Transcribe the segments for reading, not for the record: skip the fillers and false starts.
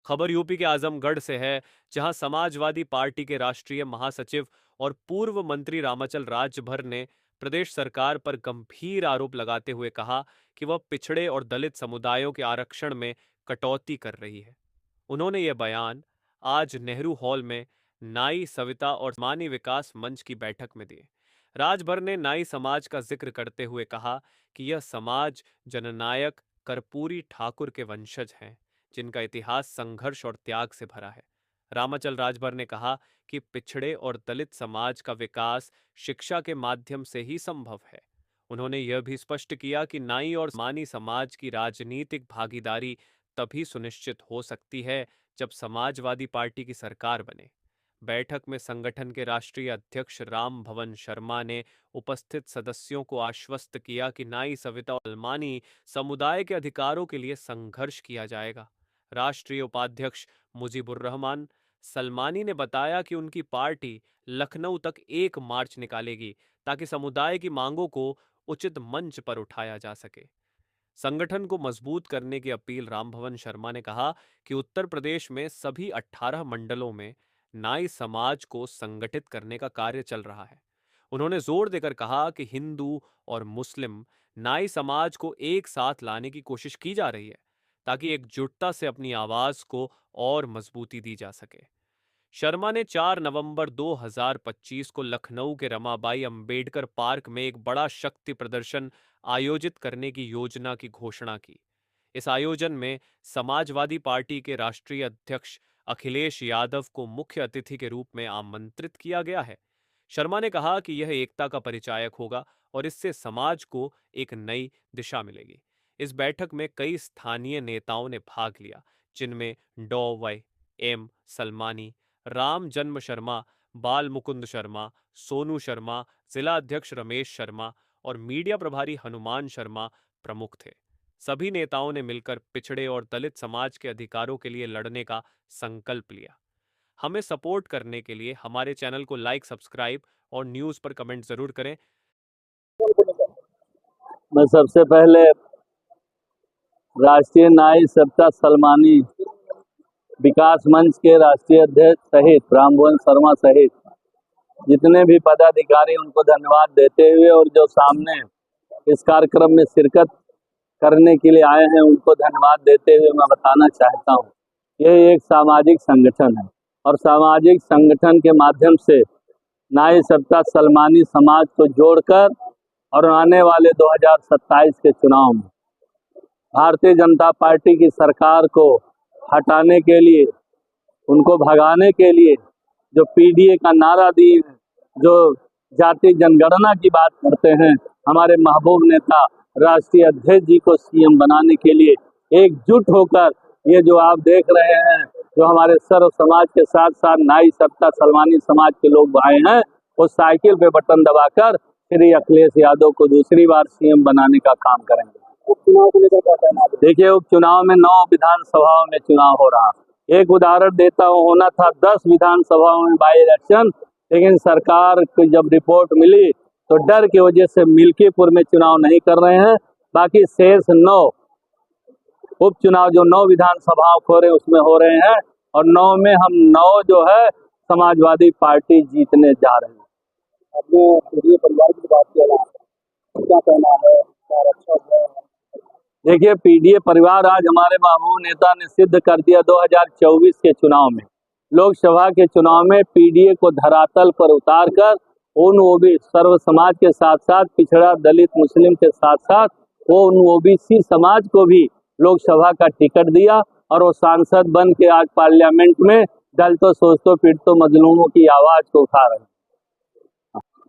खबर यूपी के आजमगढ़ से है, जहां समाजवादी पार्टी के राष्ट्रीय महासचिव और पूर्व मंत्री रामाचल राजभर ने प्रदेश सरकार पर गंभीर आरोप लगाते हुए कहा कि वह पिछड़े और दलित समुदायों के आरक्षण में कटौती कर रही है। उन्होंने ये बयान आज नेहरू हॉल में नाई सविता और मानी विकास मंच की बैठक में दिए। राजभर ने नाई समाज का जिक्र करते हुए कहा कि यह समाज जननायक कर्पूरी ठाकुर के वंशज हैं, जिनका इतिहास संघर्ष और त्याग से भरा है। रामाचल राजभर ने कहा कि पिछड़े और दलित समाज का विकास शिक्षा के माध्यम से ही संभव है। उन्होंने यह भी स्पष्ट किया कि नाई और मानी समाज की राजनीतिक भागीदारी तभी सुनिश्चित हो सकती है जब समाजवादी पार्टी की सरकार बने। बैठक में संगठन के राष्ट्रीय अध्यक्ष राम भवन शर्मा ने उपस्थित सदस्यों को आश्वस्त किया कि नाई सविता और अल्मानी समुदाय के अधिकारों के लिए संघर्ष किया जाएगा। राष्ट्रीय उपाध्यक्ष मुजीबुर रहमान सलमानी ने बताया कि उनकी पार्टी लखनऊ तक एक मार्च निकालेगी ताकि समुदाय की मांगों को उचित मंच पर उठाया जा सके। संगठन को मजबूत करने की अपील रामभवन शर्मा ने कहा कि उत्तर प्रदेश में सभी 18 मंडलों में नाई समाज को संगठित करने का कार्य चल रहा है। उन्होंने जोर देकर कहा कि हिंदू और मुस्लिम नाई समाज को एक साथ लाने की कोशिश की जा रही है ताकि एकजुटता से अपनी आवाज को और मजबूती दी जा सके। शर्मा ने 4 नवंबर 2025 को लखनऊ के रमाबाई अंबेडकर पार्क में एक बड़ा शक्ति प्रदर्शन आयोजित करने की योजना की घोषणा की। इस आयोजन में समाजवादी पार्टी के राष्ट्रीय अध्यक्ष अखिलेश यादव को मुख्य अतिथि के रूप में आमंत्रित किया गया है। शर्मा ने कहा कि यह एकता का परिचायक होगा और इससे समाज को एक नई दिशा मिलेगी। इस बैठक में कई स्थानीय नेताओं ने भाग लिया, जिनमें डॉ वाई एम सलमानी, राम जन्म शर्मा, बाल मुकुंद शर्मा, सोनू शर्मा, जिला अध्यक्ष रमेश शर्मा और मीडिया प्रभारी हनुमान शर्मा प्रमुख थे। सभी नेताओं ने मिलकर पिछड़े और दलित समाज के अधिकारों के लिए लड़ने का संकल्प लिया। हमें सपोर्ट करने के लिए हमारे चैनल को लाइक, सब्सक्राइब और न्यूज़ पर कमेंट जरूर करें। मैं सबसे पहले राष्ट्रीय नाई सविता सलमानी विकास मंच के राष्ट्रीय अध्यक्ष सहित रामभवन शर्मा सहित जितने भी पदाधिकारी उनको धन्यवाद देते हुए और जो सामने इस कार्यक्रम में शिरकत करने के लिए आए हैं उनको धन्यवाद देते हुए मैं बताना चाहता हूं, यह एक सामाजिक संगठन है और सामाजिक संगठन के माध्यम से नाई सविता सलमानी समाज को जोड़कर और आने वाले 2027 के चुनाव में भारतीय जनता पार्टी की सरकार को हटाने के लिए, उनको भगाने के लिए जो पीडीए का नारा दिए हैं, जो जाति जनगणना की बात करते हैं, हमारे महबूब नेता राष्ट्रीय अध्यक्ष जी को सीएम बनाने के लिए एकजुट होकर ये जो आप देख रहे हैं, जो हमारे सर्व समाज के साथ साथ नाई सविता सलमानी समाज के लोग आए हैं, वो साइकिल पे बटन दबाकर श्री अखिलेश यादव को दूसरी बार सीएम बनाने का काम करेंगे। उपचुनाव को लेकर क्या कहना है? देखिए, उपचुनाव में 9 विधानसभाओं में चुनाव हो रहा। एक उदाहरण देता हूँ, होना था 10 विधानसभाओं में बाई इलेक्शन, लेकिन सरकार को जब रिपोर्ट मिली तो डर की वजह से मिल्कीपुर में चुनाव नहीं कर रहे हैं। बाकी शेष 9 उपचुनाव जो 9 विधानसभाओं हो रहे उसमें हो रहे हैं और 9 में हम 9 जो है समाजवादी पार्टी जीतने जा रहे हैं। अपने परिवार की बात क्या कहना है? देखिए, पीडीए परिवार आज हमारे महबूब नेता ने सिद्ध कर दिया। 2024 के चुनाव में, लोकसभा के चुनाव में पीडीए को धरातल पर उतार कर उन ओबीसी सर्व समाज के साथ साथ पिछड़ा दलित मुस्लिम के साथ साथ वो उन ओबीसी समाज को भी लोकसभा का टिकट दिया और वो सांसद बन के आज पार्लियामेंट में दलितों, शोषितों, पीड़ितों, मजलूमों की आवाज को उठा रहे हैं।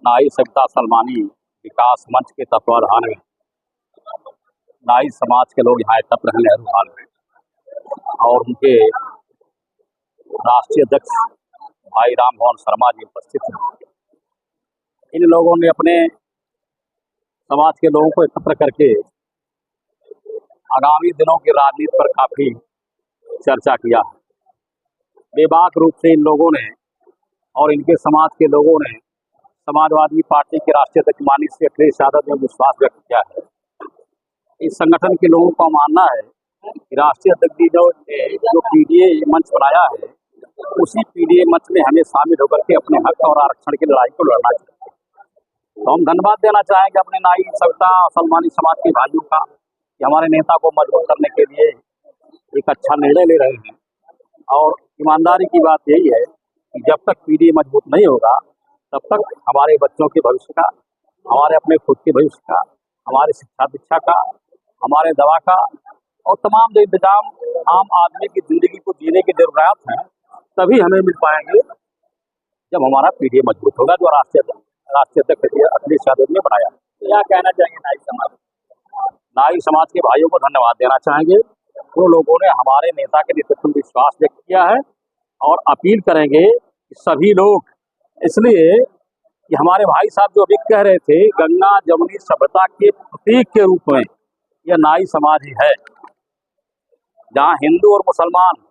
नाई सविता सलमानी विकास मंच के तत्वाधान में नाई समाज के लोग यहाँ एकत्र हैं नेहरू हॉल में और उनके राष्ट्रीय अध्यक्ष भाई राम भवन शर्मा जी उपस्थित हैं। इन लोगों ने अपने समाज के लोगों को एकत्र करके आगामी दिनों की राजनीति पर काफी चर्चा किया है। बेबाक रूप से इन लोगों ने और इनके समाज के लोगों ने समाजवादी पार्टी के राष्ट्रीय अध्यक्ष माननीय श्री अखिलेश यादव ने विश्वास व्यक्त किया है। इस संगठन के लोगों का मानना है कि राष्ट्रीय अध्यक्ष जी जो पीडीए मंच बनाया है, उसी पीडीए मंच में हमें शामिल होकर के अपने हक और आरक्षण की लड़ाई को लड़ना चाहिए। तो हम धन्यवाद देना चाहेंगे अपने नाई सविता सलमानी समाज के भाइयों का कि हमारे नेता को मजबूत करने के लिए एक अच्छा निर्णय ले रहे हैं। और ईमानदारी की बात यही है कि जब तक पीडीए मजबूत नहीं होगा तब तक हमारे बच्चों के भविष्य का, हमारे अपने खुद के भविष्य का, हमारे शिक्षा दीक्षा का, हमारे दवा का और तमाम जो इंतजाम आम आदमी की जिंदगी को जीने की जरूरत है तभी हमें मिल पाएंगे जब हमारा पीडीए मजबूत होगा, जो राष्ट्रीय अध्यक्ष अखिलेश यादव ने बनाया। क्या कहना चाहेंगे नाई समाज के भाइयों को धन्यवाद देना चाहेंगे। वो लोगों ने हमारे नेता के नेतृत्व में विश्वास व्यक्त किया है और अपील करेंगे कि सभी लोग, इसलिए कि हमारे भाई साहब जो अभी कह रहे थे गंगा जमुनी सभ्यता के प्रतीक के रूप में यह नाई समाज ही है, जहाँ हिंदू और मुसलमान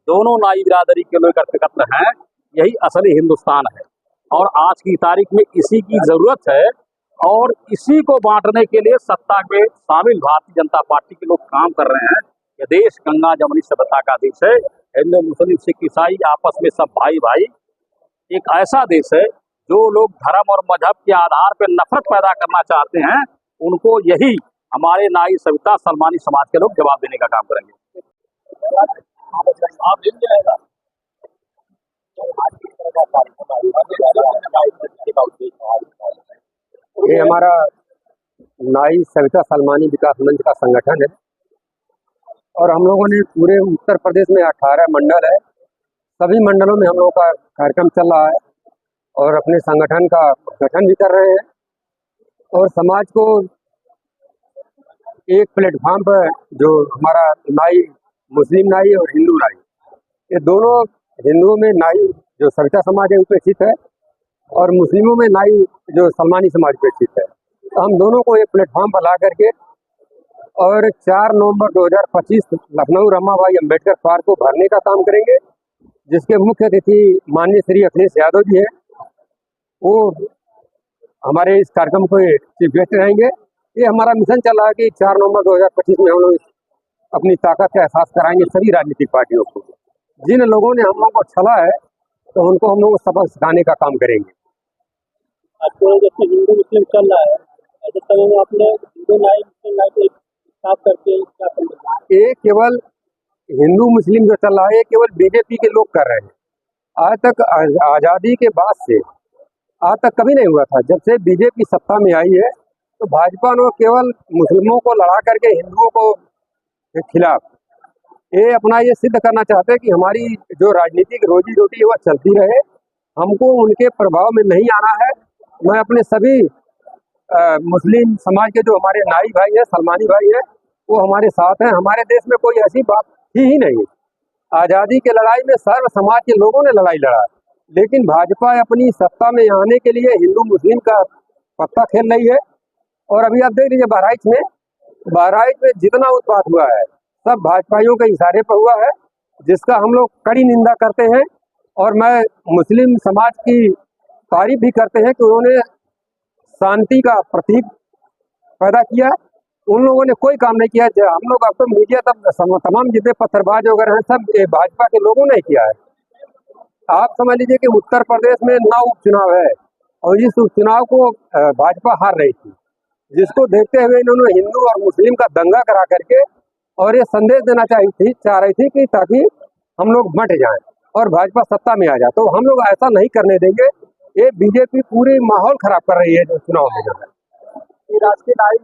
दोनों नाई बिरादरी के लोग एकत्र हैं। यही असली हिंदुस्तान है और आज की तारीख में इसी की जरूरत है और इसी को बांटने के लिए सत्ता में शामिल भारतीय जनता पार्टी के लोग काम कर रहे हैं। यह देश गंगा जमुनी सभ्यता का देश है। हिंदू मुस्लिम सिख ईसाई आपस में सब भाई भाई। एक ऐसा देश है जो लोग धर्म और मजहब के आधार पर नफरत पैदा करना चाहते हैं, उनको यही हमारे नाई सविता सलमानी समाज के लोग जवाब देने का काम करेंगे। ये हमारा नाई सविता सलमानी विकास मंच का संगठन है और हम लोगों ने पूरे उत्तर प्रदेश में 18 मंडल है। सभी मंडलों में हम लोगों का कार्यक्रम चल रहा है और अपने संगठन का गठन भी कर रहे हैं और समाज को एक प्लेटफॉर्म पर, जो हमारा नाई, मुस्लिम नाई और हिंदू नाई, ये दोनों, हिंदुओं में नाई जो सविता समाज है उपेक्षित है और मुस्लिमों में नाई जो सलमानी समाज उपेक्षित है। तो हम दोनों को एक प्लेटफॉर्म पर ला करके और 4 नवंबर 2025 लखनऊ रमाबाई अंबेडकर पार्क को भरने का काम करेंगे, जिसके मुख्य अतिथि माननीय श्री अखिलेश यादव जी हैं। वो हमारे इस कार्यक्रम को चीफ गेस्ट रहेंगे। ये हमारा मिशन चल रहा है कि 4 नवंबर 2025 में हम लोग अपनी ताकत का एहसास कराएंगे सभी राजनीतिक पार्टियों को। जिन लोगों ने हम लोगों को छला है तो उनको हम लोग सबक सिखाने का काम करेंगे। आजकल जैसे हिंदू मुस्लिम चल रहा है, ऐसे समय में आपने हिंदू नाई मुस्लिम नाई को साफ करके क्या समझना? ये केवल हिंदू मुस्लिम जो चल रहा है ये केवल बीजेपी के लोग कर रहे हैं। आज तक आज़ादी के बाद से आज तक कभी नहीं हुआ था। जब से बीजेपी सत्ता में आई है तो भाजपा ने केवल मुस्लिमों को लड़ा करके हिंदुओं को खिलाफ ये अपना ये सिद्ध करना चाहते हैं कि हमारी जो राजनीतिक रोजी रोटी है वह चलती रहे, हमको उनके प्रभाव में नहीं आना है। मैं अपने सभी मुस्लिम समाज के जो हमारे नाई भाई हैं, सलमानी भाई हैं, वो हमारे साथ हैं। हमारे देश में कोई ऐसी बात थी ही नहीं। आज़ादी की लड़ाई में सर्व समाज के लोगों ने लड़ाई लड़ा, लेकिन भाजपा अपनी सत्ता में आने के लिए हिंदू मुस्लिम का पत्ता खेल रही है। और अभी आप देख लीजिए बहराइच में जितना उत्पात हुआ है सब भाजपाइयों के इशारे पर हुआ है, जिसका हम लोग कड़ी निंदा करते हैं। और मैं मुस्लिम समाज की तारीफ भी करते हैं कि उन्होंने शांति का प्रतीक पैदा किया। उन लोगों ने कोई काम नहीं किया। हम लोग अब तो मीडिया तमाम जितने पत्थरबाज वगैरह हैं सब भाजपा के लोगों ने किया है। आप समझ लीजिए कि उत्तर प्रदेश में 9 उपचुनाव है और इस उपचुनाव को भाजपा हार रही थी, जिसको देखते हुए इन्होंने हिंदू और मुस्लिम का दंगा करा करके और ये संदेश देना चाह रही थी कि ताकि हम लोग मट जाएं और भाजपा सत्ता में आ जाए। तो हम लोग ऐसा नहीं करने देंगे। ये बीजेपी पूरी माहौल खराब कर रही है जो चुनाव में जो है। राष्ट्रीय नाई